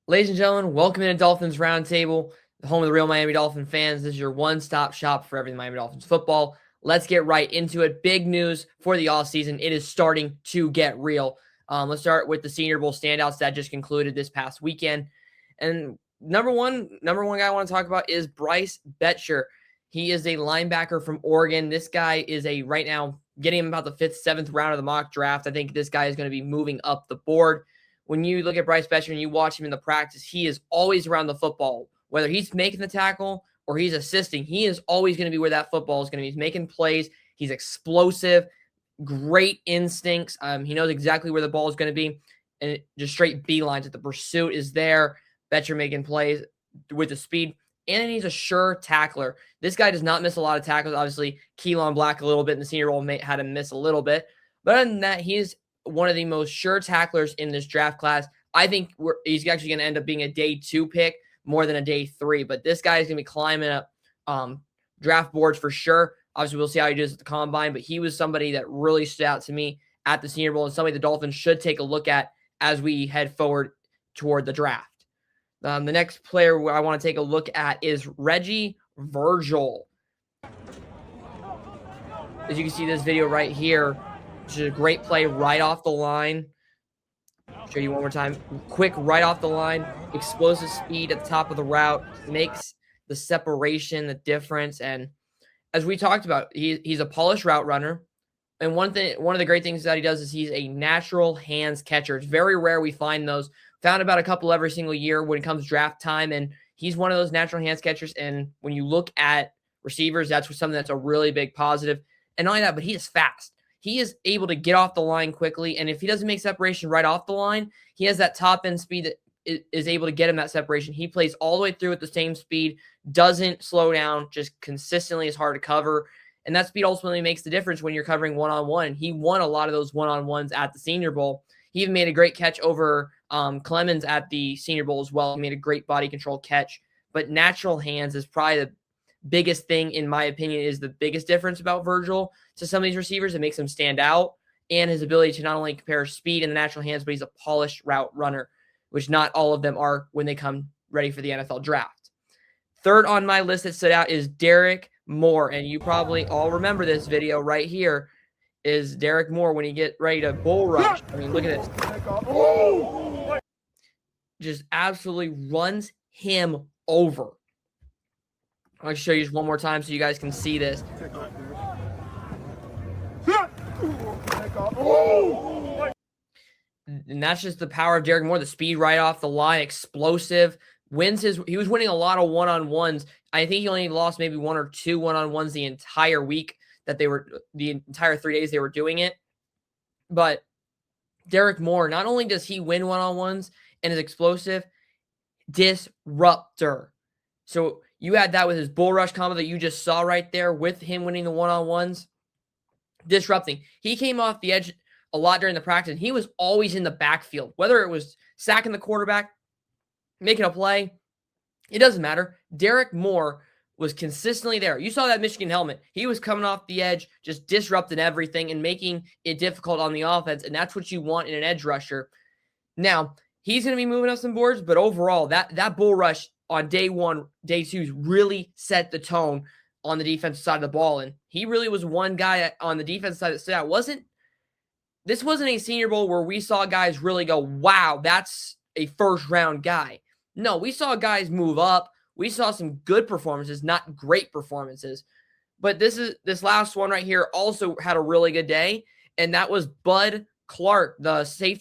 Ladies and gentlemen, welcome to Dolphins Roundtable, the home of the real Miami Dolphin fans. This is your one-stop shop for everything Miami Dolphins football. Let's get right into it. Big news for the offseason. It is starting to get real. Let's start with the Senior Bowl standouts that just concluded this past weekend. And number one guy I want to talk about is Bryce Boettcher. He is a linebacker from Oregon. This guy is right now getting him about the 5th, 7th round of the mock draft. I think this guy is going to be moving up the board. When you look at Bryce Boettcher and you watch him in the practice, he is always around the football. Whether he's making the tackle or he's assisting, he is always going to be where that football is going to be. He's making plays. He's explosive, great instincts. He knows exactly where the ball is going to be, and just straight beelines it. The pursuit is there. Boettcher making plays with the speed, and then he's a sure tackler. This guy does not miss a lot of tackles. Obviously, Keelan Black a little bit in the Senior Bowl had him miss a little bit. But other than that, he's one of the most sure tacklers in this draft class. I think he's actually going to end up being a day 2 pick more than a day 3. But this guy is going to be climbing up draft boards for sure. Obviously, we'll see how he does at the combine. But he was somebody that really stood out to me at the Senior Bowl and somebody the Dolphins should take a look at as we head forward toward the draft. The next player I want to take a look at is Reggie Virgil. As you can see this video right here, which is a great play right off the line. Show you one more time. Quick right off the line. Explosive speed at the top of the route. Makes the separation, the difference. And as we talked about, he's a polished route runner. And one of the great things that he does is he's a natural hands catcher. It's very rare we find those. Found about a couple every single year when it comes draft time. And he's one of those natural hands catchers. And when you look at receivers, that's something that's a really big positive. And not only that, but he is fast. He is able to get off the line quickly, and if he doesn't make separation right off the line, he has that top-end speed that is able to get him that separation. He plays all the way through at the same speed, doesn't slow down, just consistently is hard to cover, and that speed ultimately makes the difference when you're covering one-on-one. He won a lot of those one-on-ones at the Senior Bowl. He even made a great catch over Clemens at the Senior Bowl as well. He made a great body control catch, but natural hands is probably the biggest thing, in my opinion, is the biggest difference about Virgil to some of these receivers. It makes him stand out, and his ability to not only compare speed in the natural hands, but he's a polished route runner, which not all of them are when they come ready for the NFL draft. Third on my list that stood out is Derrick Moore, and you probably all remember this video right here is Derrick Moore when he get ready to bull rush. I mean, look at this. Just absolutely runs him over. I'll show you just one more time so you guys can see this. And that's just the power of Derrick Moore, the speed right off the line, explosive. He was winning a lot of one-on-ones. I think he only lost maybe 1 or 2 one-on-ones the entire week the entire 3 days they were doing it. But Derrick Moore, not only does he win one-on-ones and is explosive, disruptor. So you add that with his bull rush combo that you just saw right there with him winning the one-on-ones, disrupting. He came off the edge a lot during the practice, and he was always in the backfield. Whether it was sacking the quarterback, making a play, it doesn't matter. Derrick Moore was consistently there. You saw that Michigan helmet. He was coming off the edge, just disrupting everything and making it difficult on the offense, and that's what you want in an edge rusher. Now, he's going to be moving up some boards, but overall, that bull rush on day 1, day 2 really set the tone on the defensive side of the ball. And he really was one guy on the defensive side that stood out. This wasn't a Senior Bowl where we saw guys really go, wow, that's a first-round guy. No, we saw guys move up. We saw some good performances, not great performances. But this last one right here also had a really good day, and that was Bud Clark, the safety